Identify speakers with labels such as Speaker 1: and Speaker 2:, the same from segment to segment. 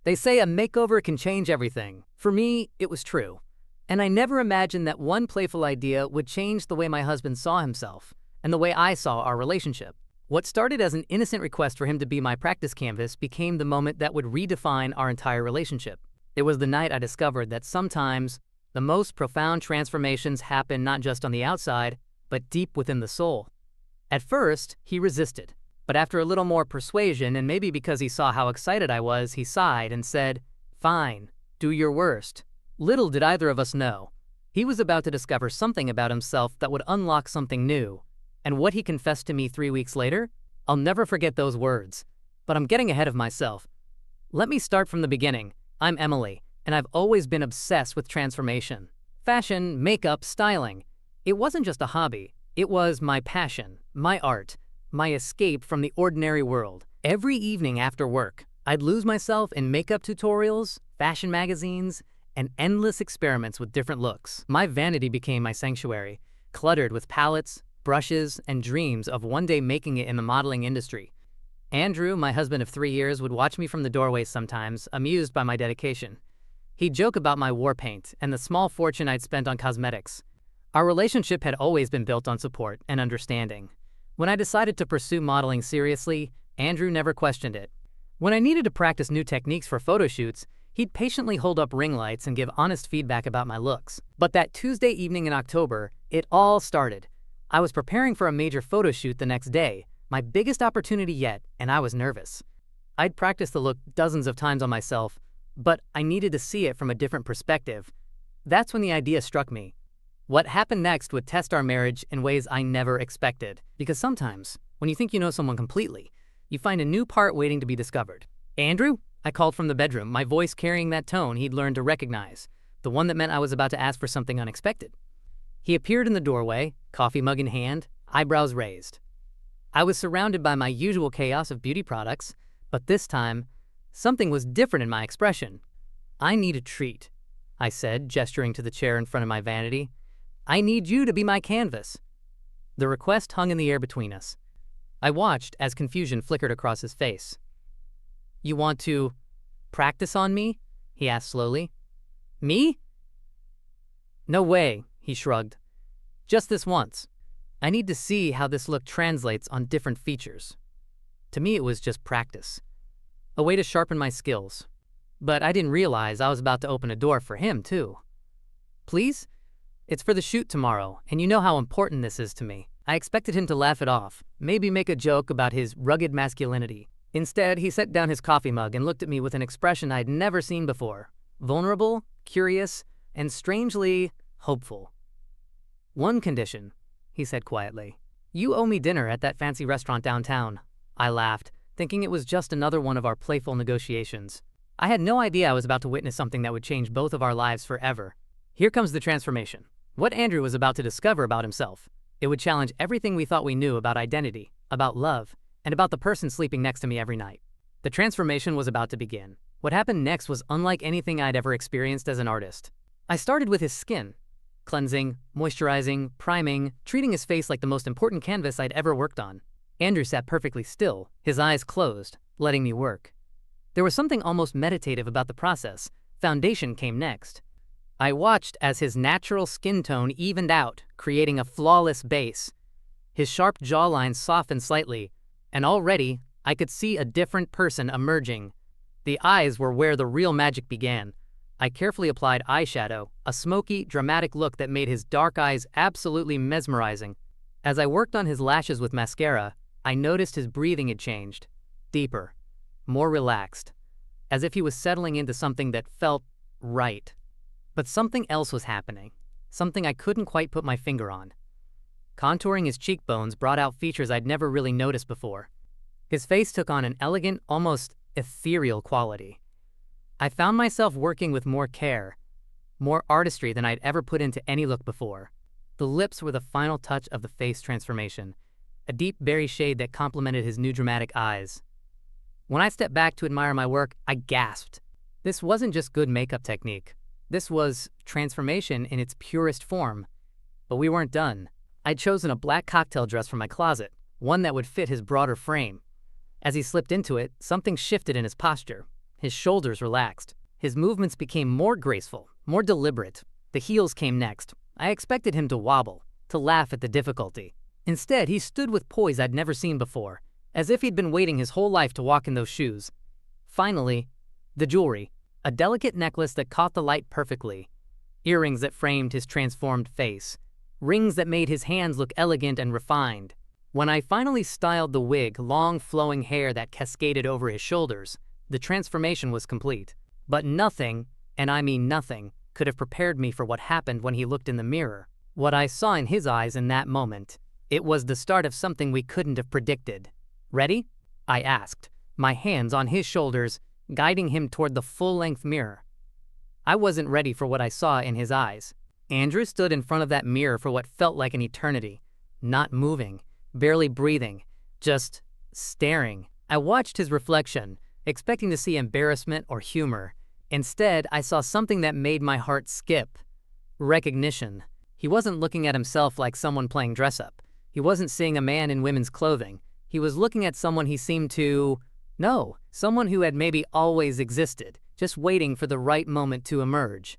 Speaker 1: They say a makeover can change everything. For me, it was true. And I never imagined that one playful idea would change the way my husband saw himself and the way I saw our relationship. What started as an innocent request for him to be my practice canvas became the moment that would redefine our entire relationship. It was the night I discovered that sometimes the most profound transformations happen not just on the outside, but deep within the soul. At first, he resisted, but after a little more persuasion, and maybe because he saw how excited I was, he sighed and said, "Fine, do your worst." Little did either of us know, he was about to discover something about himself that would unlock something new. And what he confessed to me 3 weeks later? I'll never forget those words. But I'm getting ahead of myself. Let me start from the beginning. I'm Emily, and I've always been obsessed with transformation. Fashion, makeup, styling. It wasn't just a hobby. It was my passion, my art, my escape from the ordinary world. Every evening after work, I'd lose myself in makeup tutorials, fashion magazines, and endless experiments with different looks. My vanity became my sanctuary, cluttered with palettes, brushes, and dreams of one day making it in the modeling industry. Andrew, my husband of 3 years, would watch me from the doorway sometimes, amused by my dedication. He'd joke about my war paint and the small fortune I'd spent on cosmetics. Our relationship had always been built on support and understanding. When I decided to pursue modeling seriously, Andrew never questioned it. When I needed to practice new techniques for photo shoots, he'd patiently hold up ring lights and give honest feedback about my looks. But that Tuesday evening in October, it all started. I was preparing for a major photo shoot the next day, my biggest opportunity yet, and I was nervous. I'd practiced the look dozens of times on myself, but I needed to see it from a different perspective. That's when the idea struck me. What happened next would test our marriage in ways I never expected. Because sometimes, when you think you know someone completely, you find a new part waiting to be discovered. "Andrew?" I called from the bedroom, my voice carrying that tone he'd learned to recognize, the one that meant I was about to ask for something unexpected. He appeared in the doorway, coffee mug in hand, eyebrows raised. I was surrounded by my usual chaos of beauty products, but this time, something was different in my expression. "I need a treat," I said, gesturing to the chair in front of my vanity. "I need you to be my canvas." The request hung in the air between us. I watched as confusion flickered across his face. "You want to practice on me?" he asked slowly. "Me?" "No way," he shrugged. "Just this once. I need to see how this look translates on different features." To me, it was just practice, a way to sharpen my skills. But I didn't realize I was about to open a door for him, too. "Please? It's for the shoot tomorrow, and you know how important this is to me." I expected him to laugh it off, maybe make a joke about his rugged masculinity. Instead, he set down his coffee mug and looked at me with an expression I'd never seen before. Vulnerable, curious, and strangely hopeful. "One condition," he said quietly. "You owe me dinner at that fancy restaurant downtown." I laughed, thinking it was just another one of our playful negotiations. I had no idea I was about to witness something that would change both of our lives forever. Here comes the transformation. What Andrew was about to discover about himself. It would challenge everything we thought we knew about identity, about love, and about the person sleeping next to me every night. The transformation was about to begin. What happened next was unlike anything I'd ever experienced as an artist. I started with his skin. Cleansing, moisturizing, priming, treating his face like the most important canvas I'd ever worked on. Andrew sat perfectly still, his eyes closed, letting me work. There was something almost meditative about the process. Foundation came next. I watched as his natural skin tone evened out, creating a flawless base. His sharp jawline softened slightly, and already I could see a different person emerging. The eyes were where the real magic began. I carefully applied eyeshadow, a smoky, dramatic look that made his dark eyes absolutely mesmerizing. As I worked on his lashes with mascara, I noticed his breathing had changed. Deeper, more relaxed, as if he was settling into something that felt right. But something else was happening, something I couldn't quite put my finger on. Contouring his cheekbones brought out features I'd never really noticed before. His face took on an elegant, almost ethereal quality. I found myself working with more care, more artistry than I'd ever put into any look before. The lips were the final touch of the face transformation, a deep berry shade that complemented his new dramatic eyes. When I stepped back to admire my work, I gasped. This wasn't just good makeup technique. This was transformation in its purest form. But we weren't done. I'd chosen a black cocktail dress from my closet, one that would fit his broader frame. As he slipped into it, something shifted in his posture. His shoulders relaxed. His movements became more graceful, more deliberate. The heels came next. I expected him to wobble, to laugh at the difficulty. Instead, he stood with poise I'd never seen before, as if he'd been waiting his whole life to walk in those shoes. Finally, the jewelry, a delicate necklace that caught the light perfectly, earrings that framed his transformed face, rings that made his hands look elegant and refined. When I finally styled the wig, long flowing hair that cascaded over his shoulders, the transformation was complete. But nothing, and I mean nothing, could have prepared me for what happened when he looked in the mirror. What I saw in his eyes in that moment, it was the start of something we couldn't have predicted. "Ready?" I asked, my hands on his shoulders, guiding him toward the full-length mirror. I wasn't ready for what I saw in his eyes. Andrew stood in front of that mirror for what felt like an eternity, not moving, barely breathing, just staring. I watched his reflection, expecting to see embarrassment or humor. Instead, I saw something that made my heart skip. Recognition. He wasn't looking at himself like someone playing dress-up. He wasn't seeing a man in women's clothing. He was looking at someone he seemed to know, someone who had maybe always existed, just waiting for the right moment to emerge.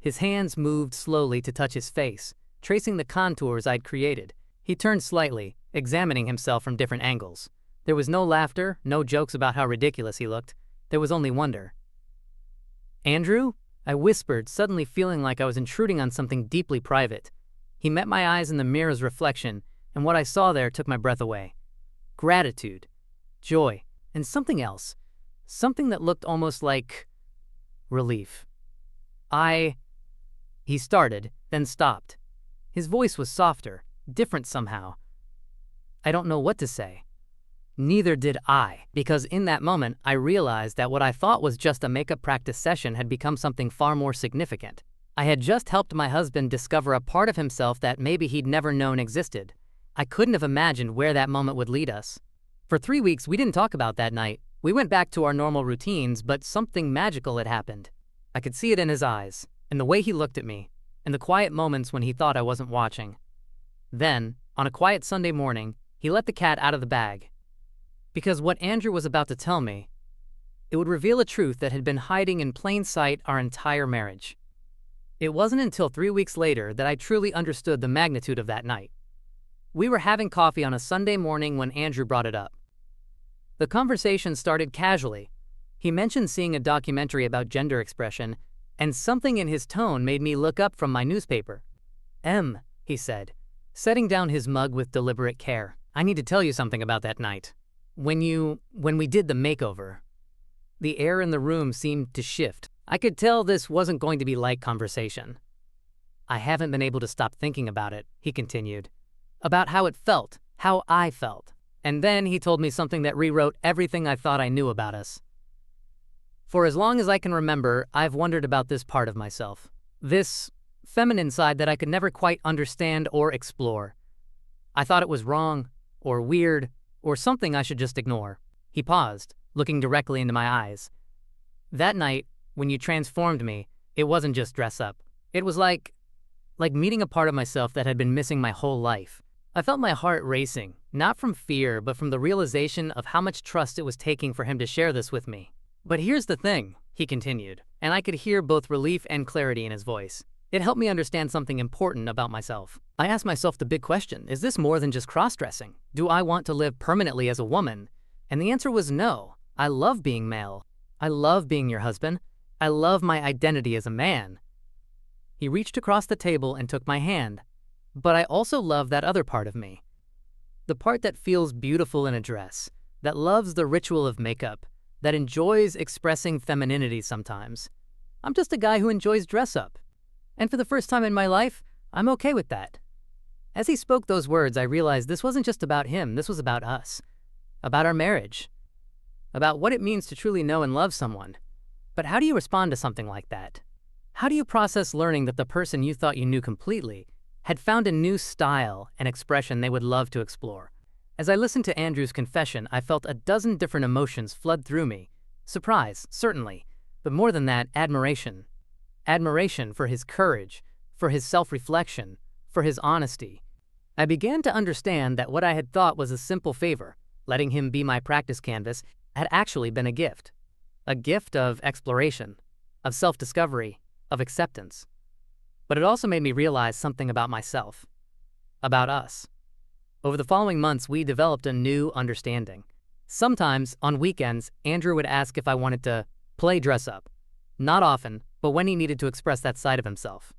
Speaker 1: His hands moved slowly to touch his face, tracing the contours I'd created. He turned slightly, examining himself from different angles. There was no laughter, no jokes about how ridiculous he looked. There was only wonder. "Andrew?" I whispered, suddenly feeling like I was intruding on something deeply private. He met my eyes in the mirror's reflection, and what I saw there took my breath away. Gratitude, joy, and something else. Something that looked almost like relief. He started, then stopped. His voice was softer, different somehow. I don't know what to say. Neither did I, because in that moment I realized that what I thought was just a makeup practice session had become something far more significant. I had just helped my husband discover a part of himself that maybe he'd never known existed. I couldn't have imagined where that moment would lead us. For 3 weeks, we didn't talk about that night. We went back to our normal routines, but something magical had happened. I could see it in his eyes, in the way he looked at me, in the quiet moments when he thought I wasn't watching. Then, on a quiet Sunday morning, he let the cat out of the bag. Because what Andrew was about to tell me, it would reveal a truth that had been hiding in plain sight our entire marriage. It wasn't until 3 weeks later that I truly understood the magnitude of that night. We were having coffee on a Sunday morning when Andrew brought it up. The conversation started casually. He mentioned seeing a documentary about gender expression, and something in his tone made me look up from my newspaper. He said, setting down his mug with deliberate care. "I need to tell you something about that night. When we did the makeover." The air in the room seemed to shift. I could tell this wasn't going to be light conversation. "I haven't been able to stop thinking about it," he continued. "About how it felt, how I felt." And then he told me something that rewrote everything I thought I knew about us. For as long as I can remember, I've wondered about this part of myself. This feminine side that I could never quite understand or explore. I thought it was wrong, or weird, or something I should just ignore. He paused, looking directly into my eyes. "That night, when you transformed me, it wasn't just dress up. It was like meeting a part of myself that had been missing my whole life. I felt my heart racing, not from fear, but from the realization of how much trust it was taking for him to share this with me. But here's the thing," he continued, and I could hear both relief and clarity in his voice. "It helped me understand something important about myself. I asked myself the big question, is this more than just cross-dressing? Do I want to live permanently as a woman? And the answer was no. I love being male. I love being your husband. I love my identity as a man." He reached across the table and took my hand. "But I also love that other part of me. The part that feels beautiful in a dress, that loves the ritual of makeup, that enjoys expressing femininity sometimes. I'm just a guy who enjoys dress-up. And for the first time in my life, I'm okay with that." As he spoke those words, I realized this wasn't just about him, this was about us. About our marriage. About what it means to truly know and love someone. But how do you respond to something like that? How do you process learning that the person you thought you knew completely had found a new style and expression they would love to explore? As I listened to Andrew's confession, I felt a dozen different emotions flood through me. Surprise, certainly, but more than that, admiration. Admiration for his courage, for his self-reflection, for his honesty. I began to understand that what I had thought was a simple favor, letting him be my practice canvas, had actually been a gift. a gift of exploration, of self-discovery, of acceptance. But it also made me realize something about myself, about us. Over the following months, we developed a new understanding. Sometimes, on weekends, Andrew would ask if I wanted to play dress up. Not often, but when he needed to express that side of himself.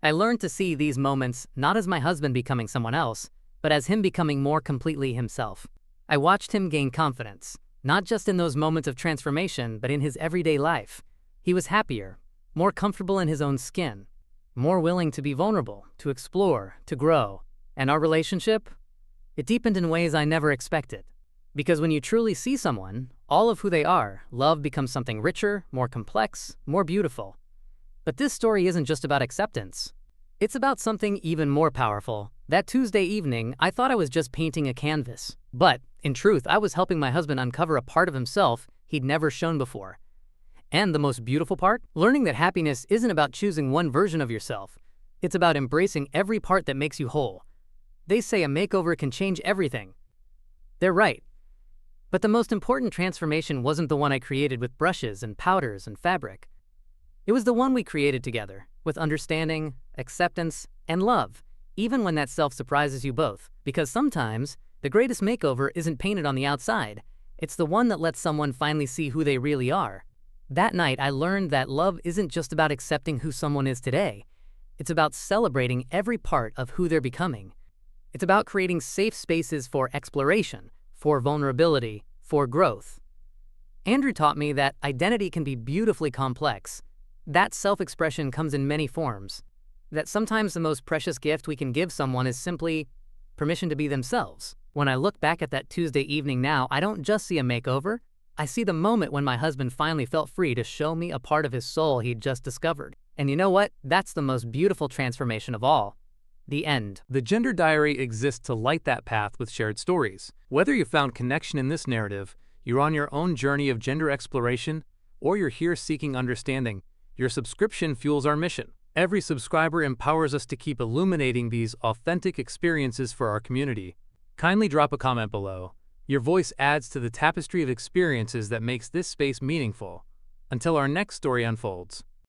Speaker 1: I learned to see these moments not as my husband becoming someone else, but as him becoming more completely himself. I watched him gain confidence, not just in those moments of transformation, but in his everyday life. He was happier, more comfortable in his own skin, more willing to be vulnerable, to explore, to grow. And our relationship? It deepened in ways I never expected. Because when you truly see someone, all of who they are, love becomes something richer, more complex, more beautiful. But this story isn't just about acceptance. It's about something even more powerful. That Tuesday evening, I thought I was just painting a canvas. But, in truth, I was helping my husband uncover a part of himself he'd never shown before. And the most beautiful part? Learning that happiness isn't about choosing one version of yourself. It's about embracing every part that makes you whole. They say a makeover can change everything. They're right. But the most important transformation wasn't the one I created with brushes and powders and fabric. It was the one we created together, with understanding, acceptance, and love, even when that self surprises you both. Because sometimes, the greatest makeover isn't painted on the outside. It's the one that lets someone finally see who they really are. That night, I learned that love isn't just about accepting who someone is today. It's about celebrating every part of who they're becoming. It's about creating safe spaces for exploration, for vulnerability, for growth. Andrew taught me that identity can be beautifully complex. That self-expression comes in many forms. That sometimes the most precious gift we can give someone is simply permission to be themselves. When I look back at that Tuesday evening now, I don't just see a makeover. I see the moment when my husband finally felt free to show me a part of his soul he'd just discovered. And you know what? That's the most beautiful transformation of all. The end.
Speaker 2: The Gender Diary exists to light that path with shared stories. Whether you found connection in this narrative, you're on your own journey of gender exploration, or you're here seeking understanding, your subscription fuels our mission. Every subscriber empowers us to keep illuminating these authentic experiences for our community. Kindly drop a comment below. Your voice adds to the tapestry of experiences that makes this space meaningful. Until our next story unfolds.